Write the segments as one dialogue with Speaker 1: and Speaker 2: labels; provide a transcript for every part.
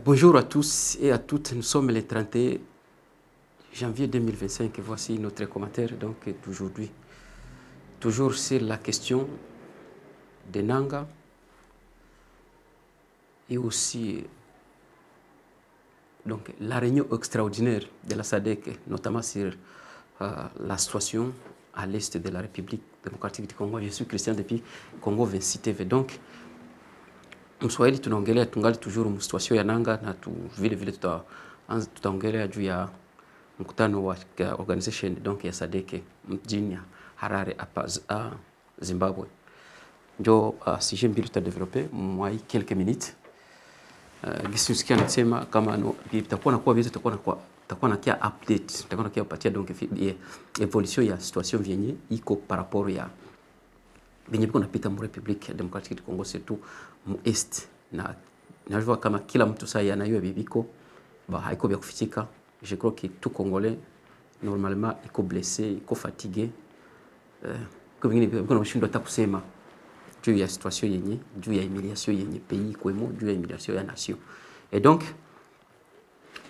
Speaker 1: Bonjour à tous et à toutes, nous sommes le 31 janvier 2025 et voici notre commentaire d'aujourd'hui. Toujours sur la question de Nanga et aussi la réunion extraordinaire de la SADC, notamment sur la situation à l'est de la République démocratique du Congo. Je suis Christian depuis Congo 26 TV. Donc, Mswahili tunaongelea tungali toujours msituasio ya Nanga na vile tutaongelea juu ya mkutano wa organization donc ya SADC mjini Harare hapa Zimbabwe. Ndio sujet mbili tutadevelope mwa quelques minutes. Gisusikia nasema kama itakuwa na kuwa vile tutakuwa na kia update, tutakuwa na kia kupatia donc evolution ya situation vyenye iko par rapport ya venye biko napita mu République démocratique du Congo surtout mu est na najua kama kila mtu sasa anayua bibiko haiko vya kufichika. Je crois que tout Congolais normalement iko blessé, iko fatigué, kwa vingine biko nashindwa hata kusema juu ya situation yenye, juu ya humiliation yenye pays kwemo, juu ya humiliation ya nation. Et donc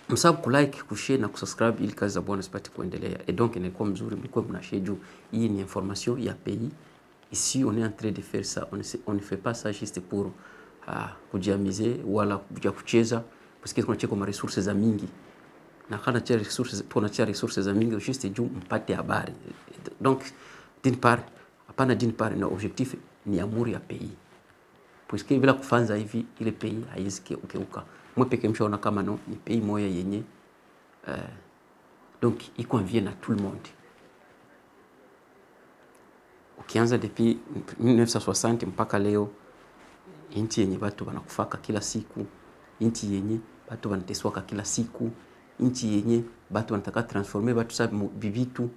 Speaker 1: msabu kulike, kushare na kusubscribe ili kazi za bwana zipate kuendelea. Et donc inakuwa mzuri mlikuwa mnashare juu hii ni information ya pays. Ici, on est en train de faire ça. On ne fait pas ça juste pour kujiamize wala kucheza parce que tunacheka kwa resources za mingi. Na kana cha resources tunacha resources za mingi juste juu mpate habari. Donc d'une part, hapana d'une part na objectif ni amour ya pays. Parce que bila kufanza hivi ile pays haiwezi kugeuka. Mwe peke mshaona kama no ni pays moya yenye donc il convient à tout le monde. Ukianza depuis 1960 mpaka leo inchi yenye watu wanakufaka kila siku, inchi yenye watu wanateswaka kila siku, inchi yenye watu wanataka transformer watu sababu bibitu.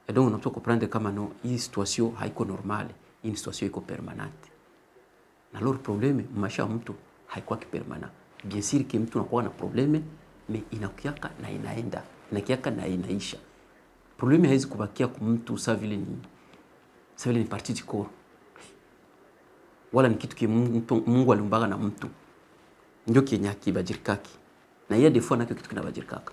Speaker 1: Et donc on doit comprendre kama no hii situation haiko normale, hii situation iko permanente. Na lor probleme maisha mtu haikuwa kipermanent. Bien sûr que mtu anakuwa na probleme mais inakiaka na inaenda, inakiaka na inaisha. Probleme haizi kubakia kwa mtu sawa vile ni parti du corps. Wala ni kitu ki Mungu aliumbaga na mtu. Ndio Kenya kibajirikaki. Na yeye des fois na kitu kinabajirikaka.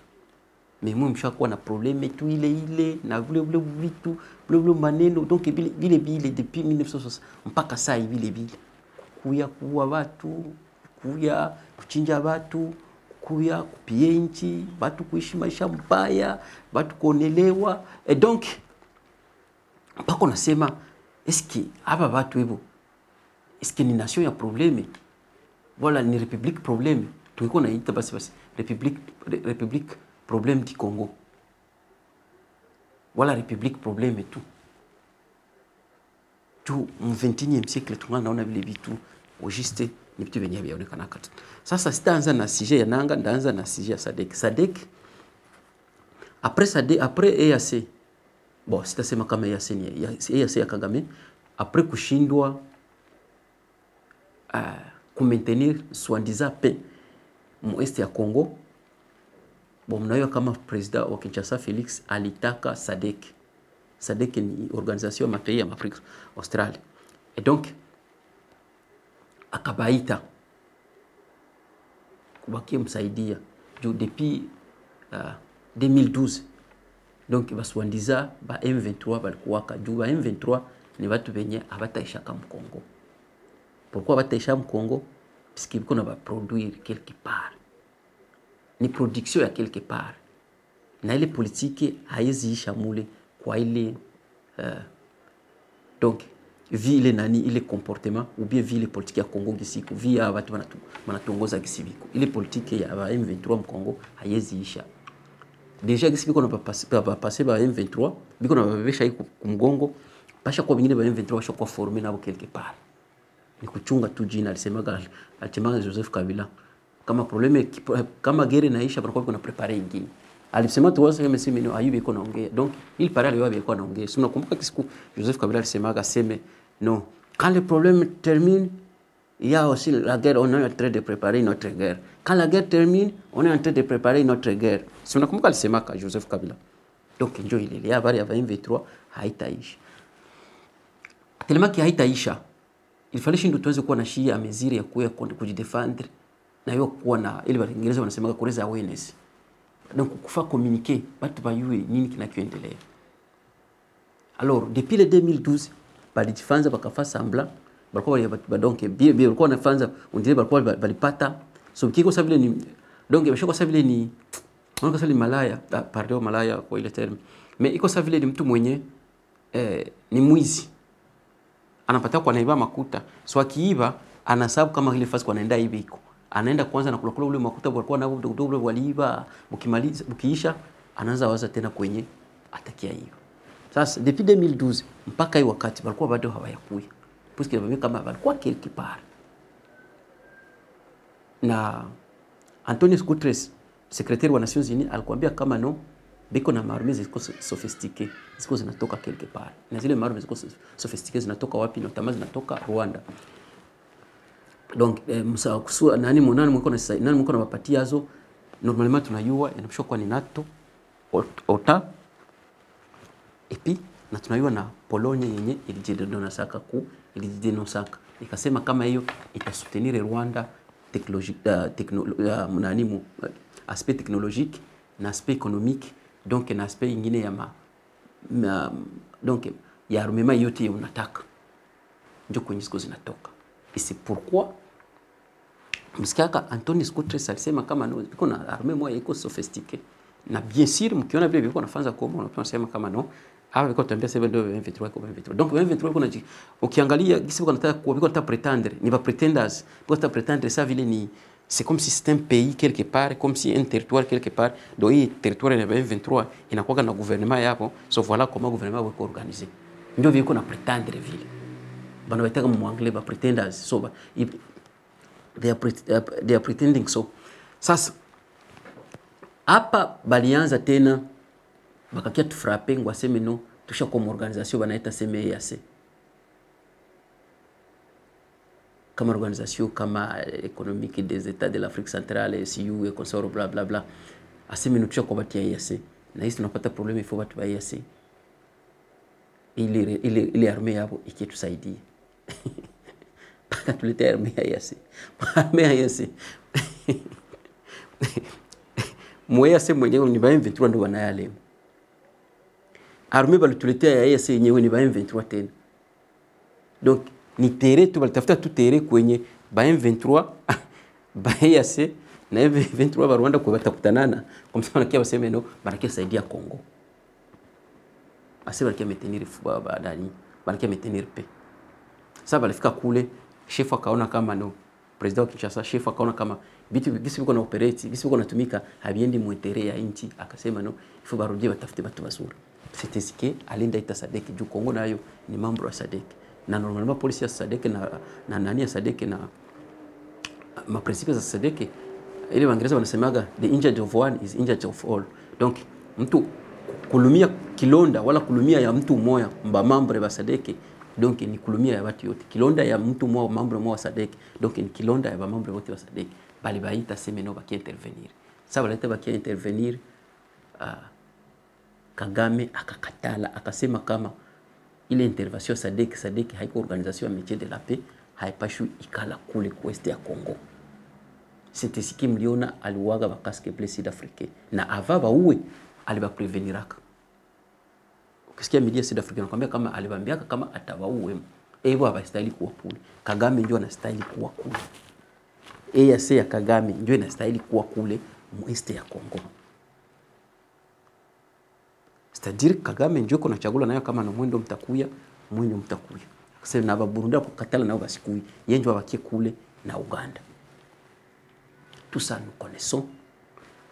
Speaker 1: Mais moi mshakuwa na probleme tu ile na vile vitu, vile maneno donc vile depuis 1960 mpaka saa vile. Kuua watu, kuchinja watu, kupia nchi, watu kuishi maisha mbaya, watu kuonelewa. Et donc mpaka nasema eski hapa watu hivyo eski ni nation ya probleme wala ni republique probleme? Tungekuwa naita basi republique problème du Congo wala republique probleme tu mu 21e siècle tunaona vile vitu juste ni vitu venye vyaonekana kati. Sasa sitaanza na sujet ya Nanga, ndaanza na sujet ya SADC. Après EAC. Bon, sitasema kama EAC ya Kagame après kushindwa kumaintenir soi-disant paix mu est ya Congo. Bon, mnayo kama president wa Kinshasa Felix alitaka SADC. SADC ni organisation ya pays ya Afrika Australia. Et donc akabaita kubakia msaidia juu depuis 2012. Donc baswandiza ba M23 balikuwaka juu ba M23 ni watu wenye abataisha kama Congo. Pourquoi bataisha Congo? Parce qu'ils biko na ba produire quelque part. Ni production ya quelque part. Na ile politique haiziisha mule kwa ile donc vile nani ile comportement ou bien vile politique ya Congo gisiko via watu wanatongoza gisibiko. Ile politique ya ba M23 Congo haiziisha. Déjà gisi biko na passer ba M23 biko na babesha iko kumgongo pasha kwa bingine ba M23 basha kwa former nabo quelque part. Ni kuchunga tu jina alisemaga Joseph Kabila kama probleme kama gere naisha banakuwa kuna prepare ingine. Alisema tu wasa kama sema no ayubi iko naongea. Donc il paraît leo iko naongea. Sio nakumbuka kisiku Joseph Kabila alisemaga sema non, quand le problème termine, il y a aussi la guerre, on est en train de préparer notre guerre. Quand la guerre termine, on est en train de préparer notre guerre. Si on a compris que Joseph Kabila. Donc, il y a 23 haitaisha. Tellement qu'il haitaisha, il fallait que nous tuweze kuwa na shia mesure ya kujidefendre na hiyo kuwa na ile Waingereza wanasema kureza awareness. Donc kufa communiquer batu bayue nini kinachoendelea. Alors depuis le 2012 balijifanza bakafa semblant balikuwa donc bien walikuwa wanafanza undile balikuwa balipata so kiko sawa vile ni donc imeshakuwa sawa vile ni unaona kama malaya pardon malaya kwa ile term mais iko sawa vile ni mtu mwenye ni mwizi anapata kwa naiba makuta so akiiba anasabu kama ile fasi kwa anaenda hivi iko anaenda kwanza na kula ule makuta walikuwa nao ndogo waliiba ukimaliza ukiisha anaanza waza tena kwenye atakia hiyo. Sasa depuis 2012 mpaka hii wakati walikuwa bado hawayakui puisque wame kama walikuwa quelque part na Antonio Guterres secrétaire wa Nations Unies alikwambia kama no biko na maarme ziko sophistiquées ziko zinatoka quelque part na zile maarme ziko sophistiquées zinatoka wapi? Notamment zinatoka Rwanda. Donc nani mko na wapatia hizo normalement tunayua inapaswa kuwa ni NATO OTAN et puis na tunayua na Polonia yenye ilijidenosaka ikasema kama hiyo itasoutenir Rwanda aspect technologique na aspect économique donc na aspect ingine ya donc ya armement yote unataka ndio kwenye ziko zinatoka. Et c'est pourquoi msikiaka Antonio Guterres alisema kama no iko na armée moja iko sophistiquée na bien sûr mkiona vile viko nafanza kwa tunasema kama no hawa viko tambia 7 kwa 23 donc 23 kuna ukiangalia gisi viko nataka pretendre ni ba pretenders viko nataka pretendre ça vile ni c'est comme si c'était un pays quelque part comme si un territoire quelque part donc hii territoire ya 23 inakuwa na gouvernement yapo so voilà comment gouvernement wako organisé ndio viko na pretendre vile bana baitaka mu anglais ba pretenders so they are pretending so. Sasa hapa balianza tena bakakia tufrape ngwaseme no tusha kwa organisation banaita CMEAC kama organisation kama économique des états de l'Afrique centrale CU et consort bla bla bla aseme no tusha kwa batia EAC na hisi tunapata problème il faut batu ba EAC ile armée yabo ikitusaidia paka tulete armée ya EAC EAC mwenyewe ni ba M23 ndo wanayale armée balituletea ya EAC yenyewe ni ba M23 tena donc ni tere tu balitafuta tu tere kwenye ba M23 ba EAC na M23 ba Rwanda kwa batakutanana kwa mfano kia baseme no banakia saidia Kongo ase banakia maintenir fuba badani banakia maintenir paix. Sasa balifika kule chef akaona kama no president wa Kinshasa chef akaona kama vitu gisi viko na operate gisi viko natumika habiendi muentere ya nchi akasema no ifo barudie batafute batu basura. C'était ce que alinda ita SADC du Kongo nayo ni membre wa SADC na normalement police ya SADC na nani ya SADC na ma principes za SADC ile Waingereza wanasemaga the injured of one is injured of all. Donc mtu kulumia kilonda wala kulumia ya mtu mmoja membre wa SADC donc ni kulumia ya watu yote kilonda ya mtu mmoja membre wa SADC donc ni kilonda ya membre wote wa SADC bali baita semeno baki intervenir. Sasa baleta baki intervenir Kagame akakatala akasema kama ile intervention SADC haiko organisation ya métier de la paix haipashu ikala kule kweste ya Kongo. C'était ce qui mliona aliwaga ba casque bleu sud-africain na ava ba uwe aliba preveniraka. Ukisikia media sud-africain nakwambia kama alibambiaka kama atawauwe ewa abastahili kuwa kule. Kagame ndio anastahili kuwa kule. EAC ya Kagame ndio inastahili kuwa kule mweste ya Kongo. C'est-à-dire Kagame ndio kuna chagula nayo kama na mwendo mtakuya. Sasa na Burundi kukatala nao basikui. Yeye ndio abakie kule na Uganda. Tout ça nous connaissons.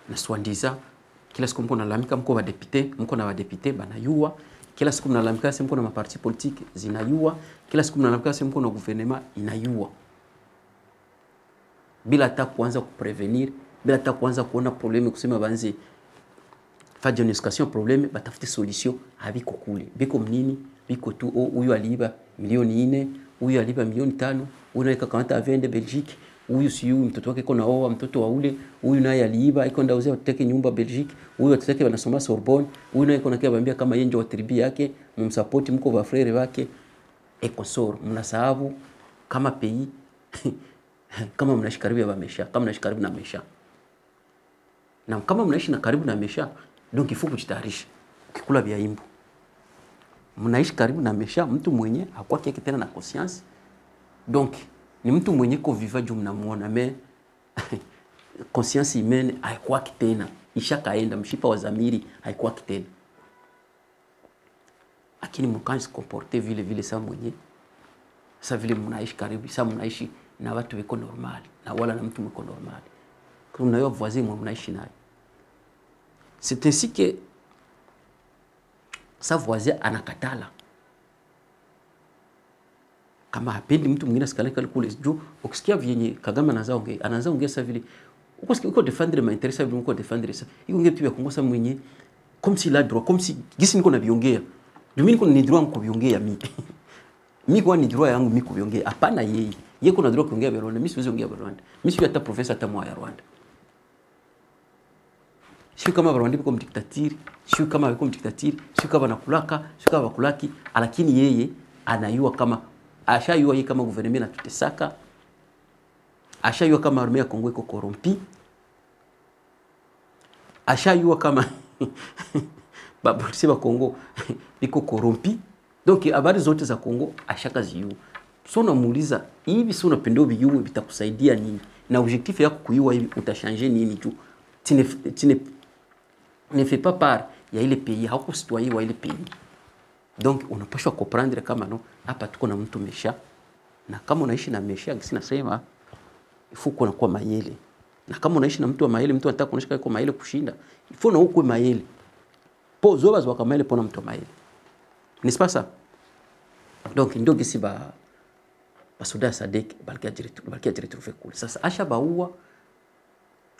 Speaker 1: Na swandiza kila siku mko nalalamika mko wa député, mko na wa député banayua. Kila siku mnalalamika mko na maparti politique zinayua. Kila siku mnalalamika mko na gouvernement inayua. Bila hata kuanza kuprevenir, bila hata kuanza kuona problème kusema banzi fa diagnostication problème batafuti solution habiko kule. Biko mnini? Biko tu huyu aliiba milioni 4, huyu aliiba milioni 5, huyu naika kamata avende Belgique, huyu siyo mtoto wake kona oa mtoto wa ule, huyu naye aliiba iko ndauzia wateke nyumba Belgique, huyu atake wanasoma Sorbonne, huyu naye kona kia bambia kama yeye ndio wa tribu yake, mumsupport mko wa frere wake. Ekosor mnasahabu kama pays kama mnaishi karibu ya Bamesha, kama mnaishi karibu na Mesha. Na kama mnaishi na karibu na Mesha, donc il faut kujitayarisha. Ukikula vya imbu. Mnaishi karibu na Mesha, mtu mwenye hakuwa yake tena na conscience. Donc ni mtu mwenye ko viva juu mnamuona, mais conscience humaine haikuwa tena. Ishakaenda, mshipa wa dhamiri haikuwa tena. Lakini mkanzi comporter vile saa mwenye. Sasa vile mnaishi karibu, sasa mnaishi na watu wako normali, na wala na mtu mko normali. Kwa mnayo voisin mnaishi naye. C'est ainsi que sa voisin anakatala. Kama hapendi mtu mwingine asikaleka kule juu, ukisikia vyenye Kagame anaanza ongea sasa vile uko defendre ma intérêt, vile uko defendre ça. Iko ngeti tu ya Kongo sasa mwenye comme si la droit, comme si gisi niko na biongea. Mimi niko ni droit kubiongea mimi. Mimi kwa ni droit yangu mimi kubiongea. Hapana yeye. Yeye kuna droit kuongea Rwanda, mimi siwezi ongea Rwanda. Mimi sio hata professor hata mwa ya Rwanda. Sio kama Rwanda biko mdiktatiri, sio kama biko mdiktatiri, sio kama nakulaka, sio kama bakulaki, lakini yeye anayua kama ashayua yeye kama gouvernement na tutesaka. Ashayua kama armée ya Kongo iko corrompi. Ashayua kama babolisi ba Kongo iko corrompi. Donc habari zote za Kongo ashaka ziyu. So unamuuliza hivi si unapenda biyuwe bitakusaidia nini? Na objectif yako kuyua hivi utachanger nini tu? Ne fait pas part ya ile pays, hauko citoyen wa ile pays. Donc unapaswa comprendre kama no hapa tuko na mtu Mesha. Na kama unaishi na Mesha, gisi nasema ifuko na kuwa mayele. Na kama unaishi na mtu wa mayele, mtu anataka kuonesha kwa mayele kushinda, ifo na uko mayele. Po zoba zwa kama mayele pona mtu wa mayele. N'est-ce pas ça? Donc ndio gisi ba soda Sadek balkia retrouver kule. Sasa asha baua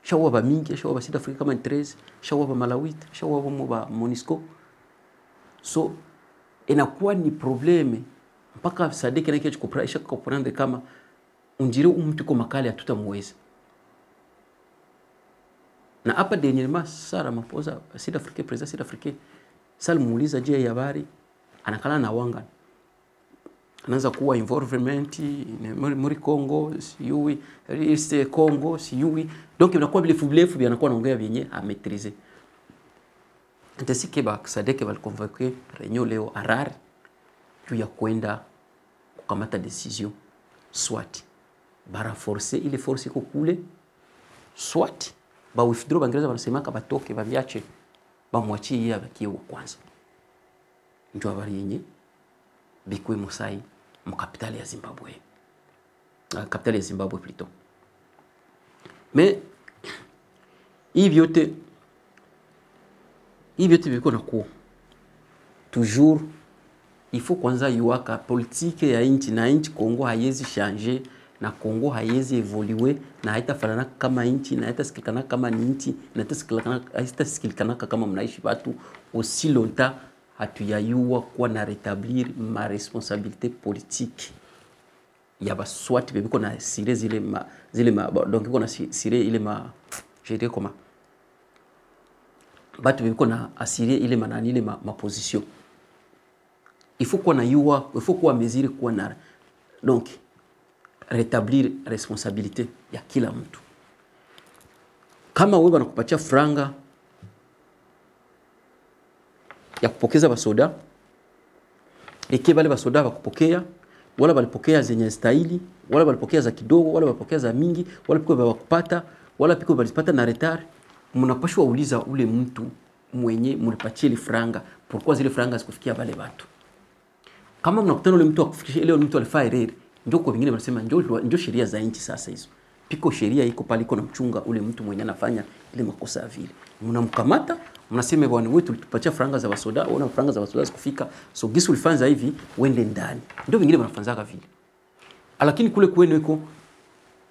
Speaker 1: shawa ba mingi, shawa ba South Africa kama 13, shawa ba Malawi, shawa ba Monisco. So inakuwa ni probleme mpaka Sadek na kicho kupraisha comprendre kama unjire mtu kwa makali hatutamweza. Na hapa dernièrement Sara Mapoza South Africa, president South Africa salimuuliza je ya habari anakala na wanga. Anaanza kuwa involvement muri Congo, siyui, East Congo, siyui. Donc inakuwa vile fublefu binakuwa naongea vyenye a maîtriser. Ndesi keba Sadek va convoquer réunion leo Harare juu ya kwenda kukamata decision soit ba renforcer ile force iko kule, soit ba withdraw Bangereza wanasema batoke babiache bamwachie yeye abakie wa kwanza. Ndio habari yenye Bikwe Musai mkapitali ya Zimbabwe. Kapitali ya Zimbabwe plutôt. Mais hivi yote biko na kuwa toujours il faut kwanza yuaka politique ya inchi, na inchi Kongo haiwezi changer, na Kongo haiwezi evoluer, na haitafanana kama inchi, na haitasikilikana kama ni inchi, na haitasikilikana kama mnaishi watu aussi longtemps hatuyayua kuwa na rétablir ma responsabilité politique ya baswati bebiko na sire zile donc iko na sire ile je dirais comment batu bebiko na assurer ile manani ile ma position. Il faut qu'on ayua, il faut qu'on mesure quoi na donc rétablir responsabilité ya kila mtu. Kama wewe banakupatia franga ya kupokeza basoda, eke bale basoda bakupokea, wala balipokea zenye stahili, wala balipokea za kidogo, wala balipokea za mingi, wala piko bakupata, wala piko balipata na retard, mnapashwa uliza ule mtu mwenye mlipatia ile franga, pourquoi zile franga zikufikia bale watu. Kama mnakutana ule mtu akufikishia ile mtu alifaa erreur, ndio kwa vingine wanasema ndio sheria za nchi sasa hizo. Piko sheria iko pale iko na mchunga ule mtu mwenye anafanya ile makosa ya vile. Mnamkamata, mnasema bwana wewe tulipatia franga za wasoda, ona franga za wasoda zikufika. So gisi ulifanza hivi, uende ndani. Ndio vingine wanafanzaga vile. Lakini kule kwenu iko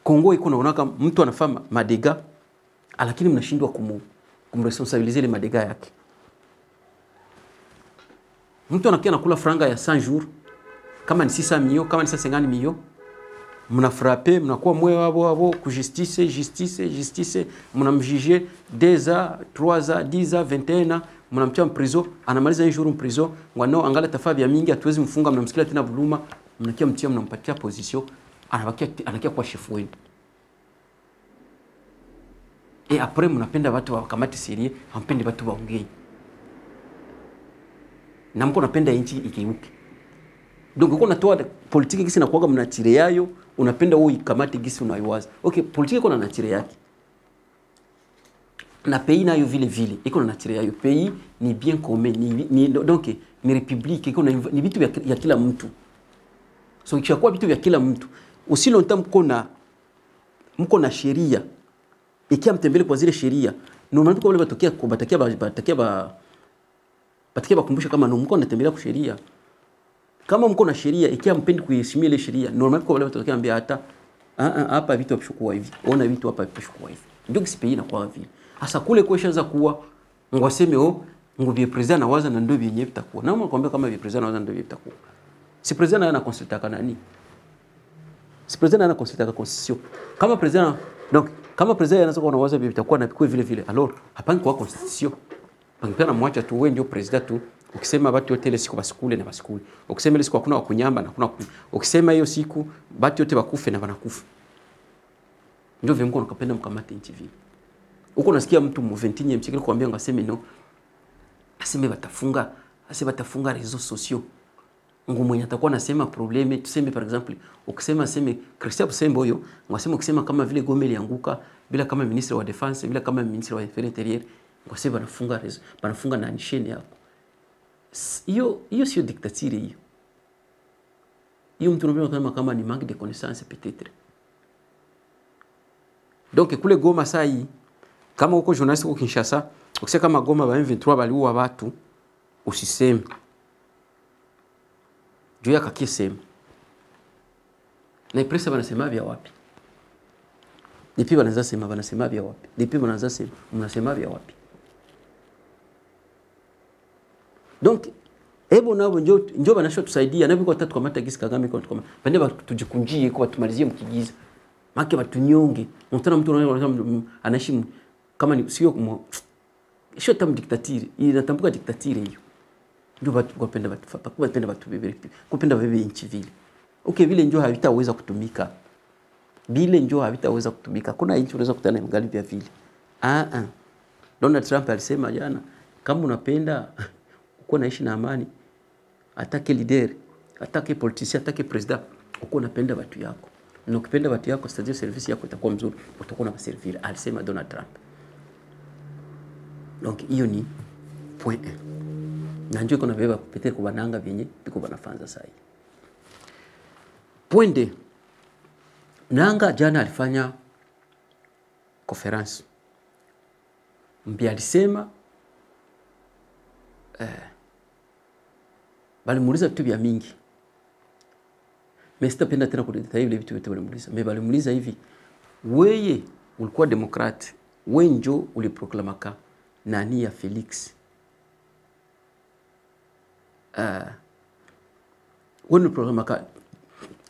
Speaker 1: Kongo iko naonaka mtu anafanya madega, lakini mnashindwa kumresponsabiliser ile madega yake. Mtu anakia nakula franga ya 100 jours, kama ni 600 millions, kama ni 150 millions, mnafrape, mnakuwa mwe wabo ku justice, mnamjije 2 ans, 3 ans, 10 ans, 21 ans, mnamtia prison, anamaliza 1 jour en prison, ngwano angala tafabia mingi hatuwezi mfunga, mnamsikia tena buluma, mnakia mtia mnampatia position, anakia kwa chef wenu. Et après, mnapenda watu wakamate sérieux, hampende watu waongee. Na mko napenda nchi ikiuke. Donc uko natoa politiki gisi na kuaga mnatire yayo, unapenda wewe ikamate gisi unaiwaza. Okay, politiki iko na natire yake. Na pays nayo vile vile, iko na natire yayo. Pays ni bien commun, donc ni république, iko na ni vitu vya kila mtu. So ikishakuwa vitu vya kila mtu, aussi longtemps mko na sheria. Ikia mtembele kwa zile sheria, normalement kwa wale batakia bakumbusha kama mko natembelea kwa sheria. Kama mko na sheria, ikia mpendi kuheshimia ile sheria, normalement kwa wale batakia ambia hata hapa vitu vipishukua hivi. Ona vitu hapa vipishukua hivi. Ndio kisipe ina kwa vile. Hasa kule kwa ishaanza kuwa ngwaseme nguvie president na waza na ndio vyenyewe vitakuwa. Na mnakwambia kama vile president na waza ndio vitakuwa. Si president ana consulta nani? Si president ana consulta constitution. Kama president donc kama president anaanza kuona waza vitakuwa na pikwe vile vile. Alors, hapangi kwa constitution. Pangipana mwacha tu wewe ndio president tu. Ukisema watu wote ile siku basikule na basikule. Ukisema ile siku hakuna wakunyamba na hakuna kunyamba. Ukisema hiyo siku watu wote bakufe na wanakufa. Ndio vile mko nakapenda mkamate nchi vile. Uko nasikia mtu mu 21 msikile kuambia ngaseme no. Aseme batafunga réseaux sociaux. Ngo mwenye atakuwa nasema probleme, tuseme par exemple, ukisema seme Christian Busembo huyo, ngasema ukisema kama vile Gome ilianguka bila kama ministre wa defense, bila kama ministre wa affaires intérieures, ngasema banafunga na nisheni hapo. Hiyo sio dictature hiyo. Hiyo mtu anambia kama ni manque de connaissance peut-être. Donc kule Goma saa hii kama uko journalist uko Kinshasa, ukisema kama Goma ba M23 baliua watu, usiseme. Juu ya kakisema. Na presse wanasema vya wapi? Depuis wanasema vya wapi? Depuis wanasema vya wapi? Donc hebu nao njoo banasho tusaidia na biko tatu kamata gisi Kagame kwa tukoma. Bande tujikunjie kwa tumalizie mkigiza. Make batunyonge. Mtana mtu anaishi kama ni sio tam dictature. Inatambuka dictature hiyo. Ndio watu kupenda watu bebe. Kupenda bebe nchi vile. Okay, vile njoo havitaweza kutumika. Vile njoo havitaweza kutumika. Kuna nchi unaweza kutana na mgali vya vile. Donald Trump alisema jana kama unapenda uko naishi na amani, atake leader, atake politicien, atake president, uko unapenda watu yako. Na ukipenda watu yako, c'est-à-dire service yako itakuwa mzuri, utakuwa na servir. Alisema Donald Trump. Donc hiyo ni point 1. Na njoo kuna beba peut-être kubananga vyenye biko banafanza sasa hivi. Point 2. Nanga jana alifanya conference. Mbi alisema balimuuliza vitu vya mingi. Mimi sitapenda tena kudetail vile vitu vyote balimuuliza. Mimi balimuuliza hivi, wewe ulikuwa demokrate, wewe njo uliproklamaka nani ya Felix? Wewe uliproklamaka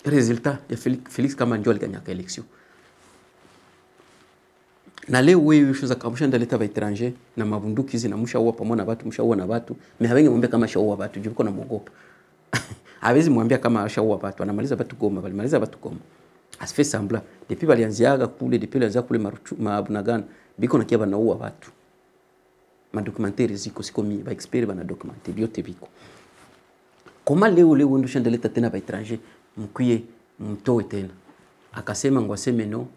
Speaker 1: resultat ya Felix kama njo aliganyaka election. Na leo wewe ushoza kamusha ndaleta ba étranger na mabunduki hizi na mshaua pamoja na watu, mshaua na watu. Mimi hawengi mwambia kama shaua watu, juko na muogopa. Hawezi mwambia kama shaua watu, anamaliza watu Goma, balimaliza watu Goma. Asife sambla, depuis balianziaga kule, depuis balianza kule Mabunagana, biko na kia banaua watu. Ma documentaire ziko siko mi, ba expert bana documenter biote biko. Koma leo ndo shandaleta tena ba étranger, mkuye mtoe tena. Akasema ngwaseme no.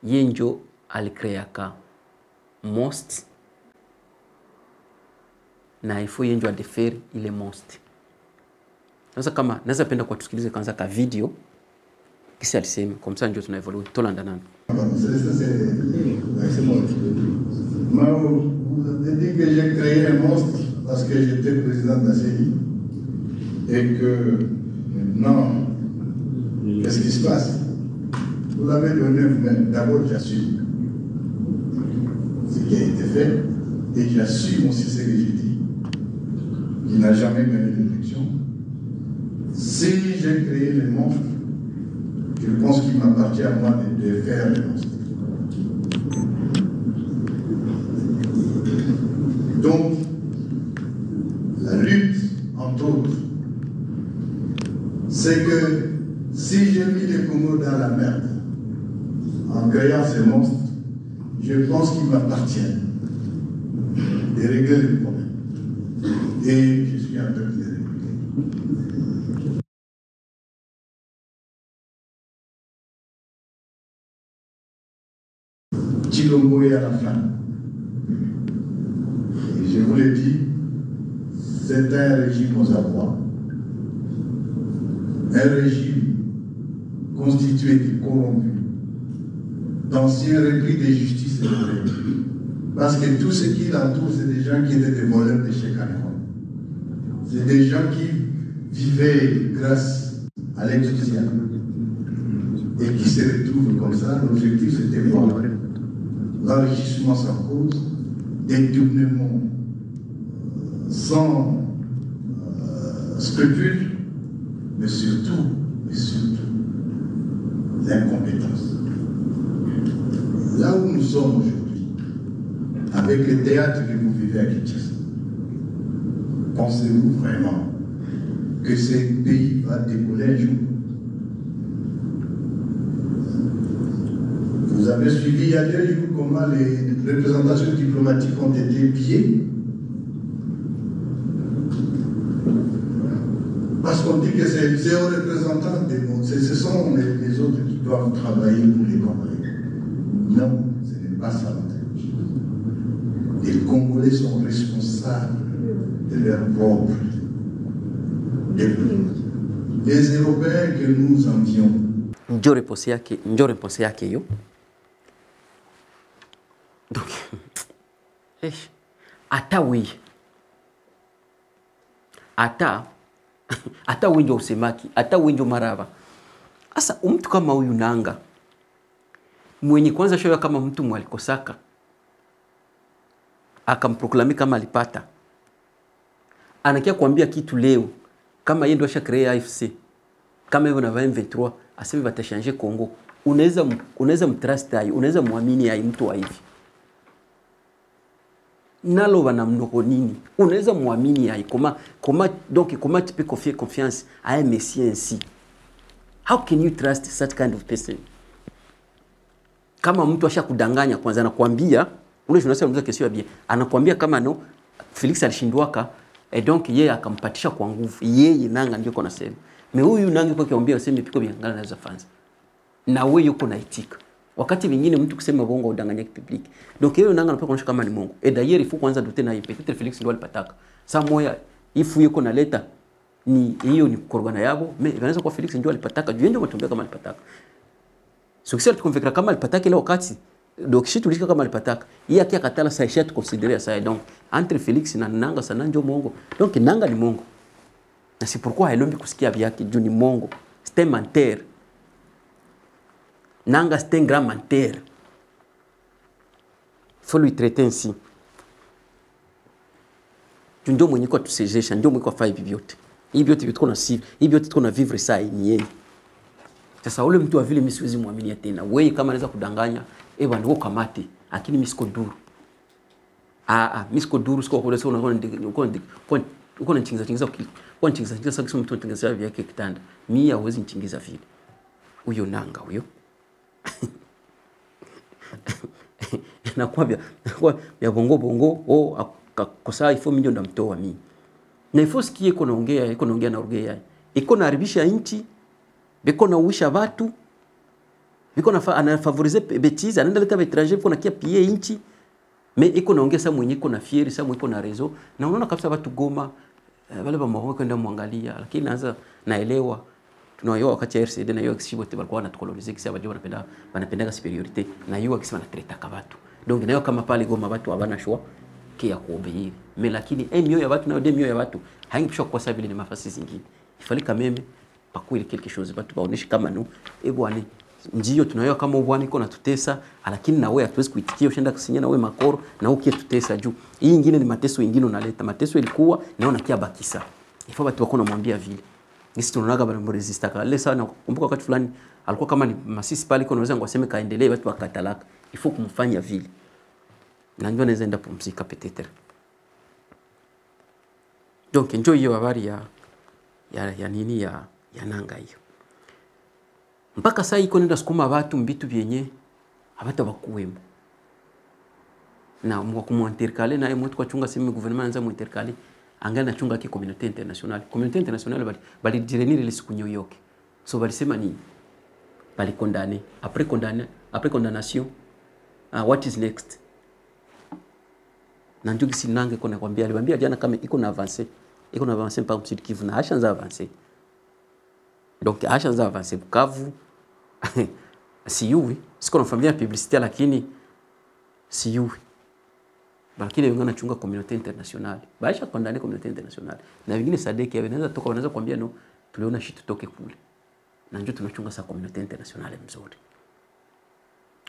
Speaker 1: Yenjo alikreaka most na ifo yenjo adeferi ile most. Sasa kama naweza penda kwa tusikilize kwanza ka video kisi alisema kwa msa njoo tunaevolue tolanda nani.
Speaker 2: Moi, vous avez dit que j'ai créé un monstre parce que j'étais président de la CENI et que maintenant, qu'est-ce qui se passe? Vous l'avez donné vous-même. D'abord, j'assume ce qui a été fait et j'assume aussi ce que j'ai dit. Il n'a jamais gagné l'élection. Si j'ai créé les monstres, je pense qu'il m'appartient à moi de faire les monstres. Donc, la lutte, entre autres, c'est que si j'ai mis les Congos dans la merde, en créant ces monstres, je pense qu'il m'appartient de régler le problème. Et je suis en train de les régler. Chilombo est à la fin. Et je vous l'ai dit, c'est un régime aux abois. Un régime constitué de corrompus, d'anciens repris de justice et de droit. Parce que tout ce qui l'entoure, c'est des gens qui étaient des voleurs de chez Cameroun. C'est des gens qui vivaient grâce à l'aide sociale. Et qui se retrouvent comme ça. L'objectif, c'était quoi? L'enrichissement sans cause, détournement sans scrupule, mais surtout, l'incompétence. Là où nous sommes aujourd'hui, avec le théâtre que vous vivez à Kinshasa, pensez-vous vraiment que ce pays va décoller un jour? Vous avez suivi il y a 2 jours comment les représentations diplomatiques ont été pillées. Parce qu'on dit que c'est aux représentants des mondes, ce sont les autres qui doivent travailler pour les Congolais. Non, ce n'est pas ça. Les Congolais sont responsables de leur propre développement. Les Européens que nous envions.
Speaker 1: Ndio réponse yake hiyo. Donc, ata winjo usemaki, ata winjo marava. Asa mtu kama huyu Nanga, mwenye kwanza shoya kama mtu mwalikosaka, akamproklami kama alipata, anakia kuambia kitu leo, kama yeye ndo asha créer AFC, kama hivyo na 2023, aseme batashange Kongo, unaweza mtrust hai, unaweza muamini hai mtu wa hivi. Nalo wana mnoko nini? Unaweza muamini hai, comment tu peux confier confiance à un messie ainsi? How can you trust such kind of person? Kama mtu asha kudanganya kwanza anakuambia, ule journaliste anauliza question ya bien, anakuambia kama no Felix alishindwaka, et donc yeye akampatisha kwa nguvu. Yeye Nanga ndio kona sema. Mais huyu Nanga kwa kiambia useme piko bien ngala naweza fanza. Na wewe yuko na itika. Wakati vingine mtu kusema bongo udanganya public. Donc yeye Nanga anapaka kuonyesha kama ni Mungu. Et d'ailleurs il faut kwanza douter na yeye. Peut-être Felix ndio alipataka. Sa moya ifu yuko na leta ni hiyo ni korogana yabo, mais inaweza kwa Felix ndio alipataka. Juu ndio mtumbia kama alipataka. So kisa tukonfikira kama alipataka ile wakati donc si tulishika kama alipataka. Yeye akia katala sa isha tuconsidérer ça. Donc entre Felix na Nanga sana ndio Mungu. Donc Nanga ni Mungu. Na c'est pourquoi hailombi kusikia vyake juu ni Mungu. C'est un menteur. Nanga c'est un grand menteur. Il faut lui traiter ainsi. Ndio mwenye kwa tusejesha, ndio mwenye kwa fai vivyote. Hivi vyote vitu kuna sivi, hivi vyote tuko vivre saa ni yeye. Sasa ule mtu wa vile mimi siwezi muamini tena. Wewe kama anaweza kudanganya, bwana wewe kamati, lakini mimi siko duru. Mimi siko duru, siko kwa sababu uko nchingiza kwa nchingiza sasa mtu nchingiza vyake kitanda. Mimi hawezi nchingiza vile. Huyo Nanga huyo. Nakwambia ya bongo kosa ifo mimi ndo mtoa mimi. Na ifo sikie iko naongea na orgea. Iko na haribisha nchi, biko na uisha watu, biko na anafavoriser bêtise, anaenda leta étranger biko na kia piller nchi. Mais iko naongea sasa mwenye iko na fieri, sasa mwenye iko na réseau. Na unaona kabisa watu Goma wale ba mwa kwenda muangalia, lakini naanza naelewa tunayoa wakati ya RCD na hiyo kishibote walikuwa wanatukolonize kisa wajua wanapenda superiorité na hiyo akisema na treta kabatu. Donc nayo kama pale Goma watu habana shwa kia kuobeiri. Mais lakini mio ya watu na mio ya watu haingipishwa kwa sababu ni mafasi zingine. Ifalika meme pakuile quelque chose watu baoneshe kama no bwana njio tunayoa kama bwana iko na tutesa, lakini na wewe hatuwezi kuitikia ushaenda kusinya na wewe makoro na ukie tutesa juu. Hii nyingine ni mateso mengine unaleta. Mateso ilikuwa naona kia bakisa. Ifo watu wako namwambia vile. Nisi tunaonaga bana resist kale sana. Kumbuka wakati fulani alikuwa kama ni Masisi pale iko naweza ngwaseme kaendelee watu wakatalaka. Ifo kumfanya vile. Na ndio anaweza enda pumzika peut-être. Donc enjoy hiyo habari ya nini ya Nanga hiyo. Mpaka sasa iko nenda sukuma watu mbitu vyenye habata bakuwemo. na mwa intercalé na mwa kwa chunga sema gouvernement anza mwa intercalé angana chunga ki communauté internationale bali direnir ile siku New York. So bali sema nini? Bali après condamnation, what is next? Na ndio kisi nange kona kwambia aliwaambia jana kama iko na avancer par Sud Kivu na ashanza avancer. Donc ashanza avancer Bukavu siyui siko na familia publicité lakini siyui lakini wengine wanachunga communauté internationale baisha condamner communauté internationale na wengine sadeki wanaweza kuambia no tuliona shit tutoke kule na njoo tunachunga sa communauté internationale mzuri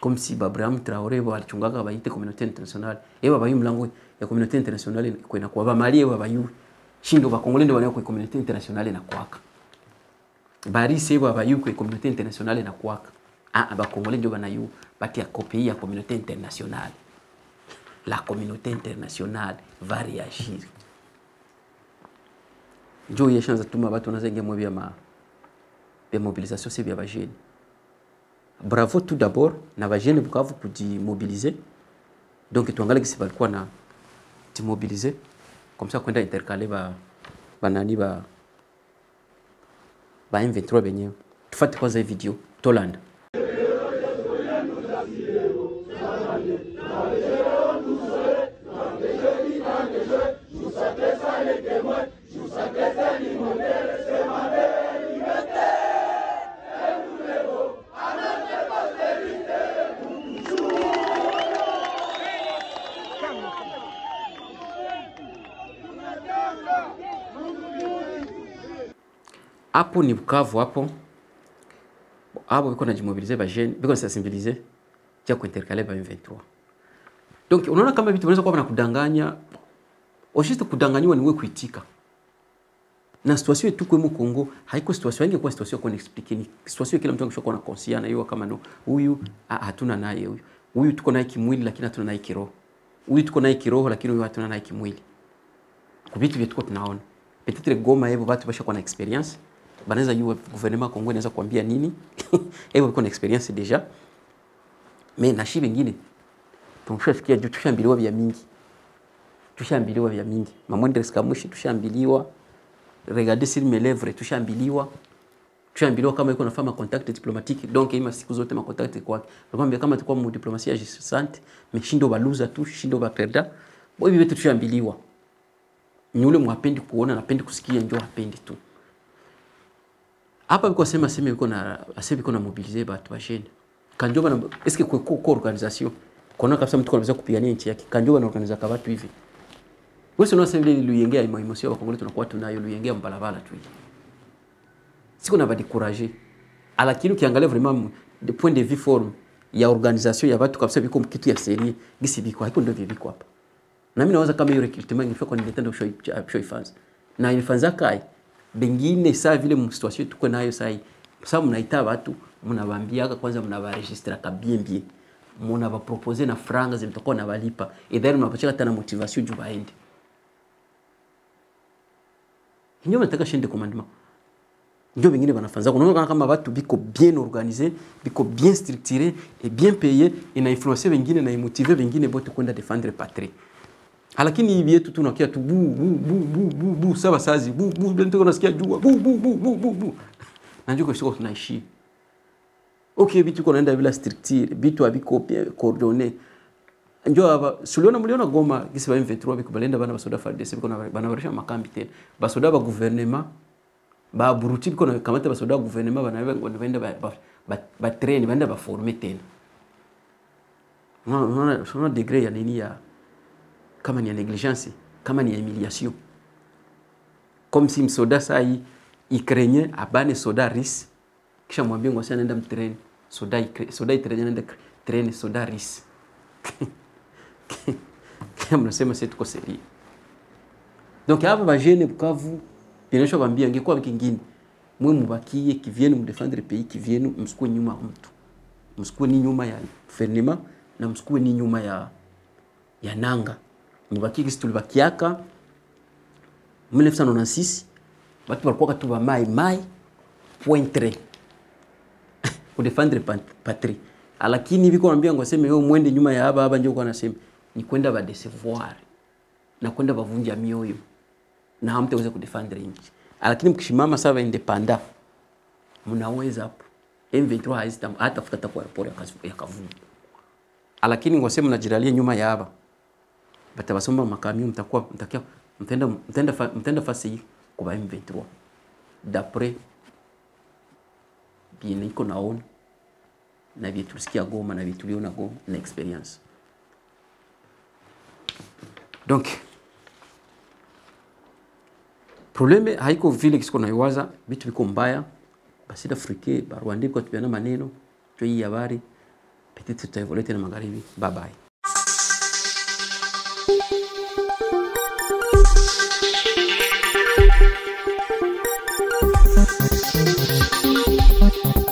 Speaker 1: comme si Abraham Traoré walichungaga baite communauté internationale bayu mlango ya communauté internationale kwenda kwa ba Mali bayu shindo ba Congolais ndio wanao kwa communauté internationale na kwaka Baris bayu kwa communauté internationale na kwaka ba Congolais ndio banayu bati ya copie ya communauté internationale. La communauté internationale va réagir. Njo yeshanza tuma batu nazengia mwe bya mobilisation c'est bien ba jeune. Bravo tout d'abord na ba jeune Bukavu kujimobiliser. Donc tuangalie kisi balikuwa na mobiliser comme ça kwenda intercaler ba M23 benye. Tufate kwanza hii video Tolanda. Hapo ni Bukavu hapo biko na jimobiliser ba jeune biko na sensibiliser kia kuintercaler ba M23. Donc unaona kama vitu vinaweza kuwa na kudanganya au juste kudanganywa ni wewe kuitika. Na situation yetu kwa Kongo haiko situation ingekuwa situation kwa expliquer ni situation kila mtu angeshakuwa na conscience hiyo kama no huyu hatuna naye huyu tuko naye kimwili lakini hatuna naye kiroho. Huyu tuko naye kiroho lakini huyu hatuna naye kimwili. Kwa vitu vyetu kwa tunaona. Peut-être Goma hivyo watu bashakuwa na experience. Banaweza yua gouvernement Kongo inaweza kuambia nini? Hivyo iko na experience déjà. Mais na shibe ngine tumshafikia juu tushambiliwa vya mingi. Mamwendres Kamushi tushambiliwa. Regardez sur mes lèvres tushambiliwa kama iko nafanya contact diplomatique donc ima siku zote ma contact kwa nakwambia kama tulikuwa mu diplomatie agissante meshindo baluza tu shindo baperda hivi vitu tushambiliwa ni ule mwapendi kuona napendi kusikia njoo hapendi tu hapa biko sema iko na mobiliser batu bashene kanjoba na est-ce que kwa organisation kona kabisa mtu anaweza kupigania nchi yake kanjoba na organiza kwa watu hivi wewe unasema vile luyengea emotion wa Kongo tunakuwa tunayo luyengea mbalabala tu hivi siko na badi courage lakini ukiangalia vraiment de point de vue forme ya organisation ya watu kabisa biko kitu ya serie gisi biko hapo ndio viviko hapa na mimi nawaza kama hiyo recruitment ingefika kwa nitendo show fans na ilifanza kai bengine saa vile mu situation tuko nayo sai sababu mnaita watu mnawaambiaga kwanza mnawaregistra ka bien mna proposer na franga zimetoka na walipa then mnapachika tena motivation juu baende ndio nataka shinde commandement ndio wengine wanafanza unaona kama watu biko bien organisé biko bien structuré et bien payé ina influencer wengine na motiver wengine bote kwenda défendre patrie lakini hivi yetu tunakia tu bu sawa sazi bu ndio unasikia jua bu na njoo kwa tunaishi okay vitu kunaenda bila structure vitu habiko coordonné njoo hapa mliona Goma gisi ba M23 biko balenda bana basoda FARDC biko bana barisha makambi tena basoda ba gouvernement ba buruti biko na kamata basoda gouvernement bana baenda ba train baenda ba former tena no degré ya nini ya kama ni négligence kama ni humiliation comme si msoda sai ikrenye abane soda ris kisha mwambie ngwasi anaenda mtrain soda itrenye anaenda train soda ris kama mnasema sisi tuko seri donc hapa ba jeune Bukavu binasho bambia ingekuwa kingine mwe mubakie kivienu mdefendre pays kivienu msikue nyuma mtu msikue ni nyuma ya gouvernement na msikue ni nyuma ya nanga mubaki kisi tulibakiaka 1996 watu walikuwa tu ba mai pointre ku defendre patrie lakini biko naambia ngoseme wewe mwende nyuma ya haba njoo kwa nasema ni kwenda ba décevoir na kwenda bavunja mioyo na hamtaweza kudefendre nchi. Lakini mkishimama sawa independent mnaweza hapo. M23 haizita hata futa kwa airport ya Kavumu. Lakini ngosema mnajiralia nyuma ya hapa. Batabasomba makamio mtakuwa mtenda fasi kwa M23. D'après bien iko naona na vitu tulisikia Goma na vitu tuliona Goma na experience. Donc probleme haiko vile kisiko na iwaza vitu viko mbaya basi d'Afrique ba Rwanda kwa tupiana maneno tu hii habari peut-être tutaevolete na magharibi. Bye bye.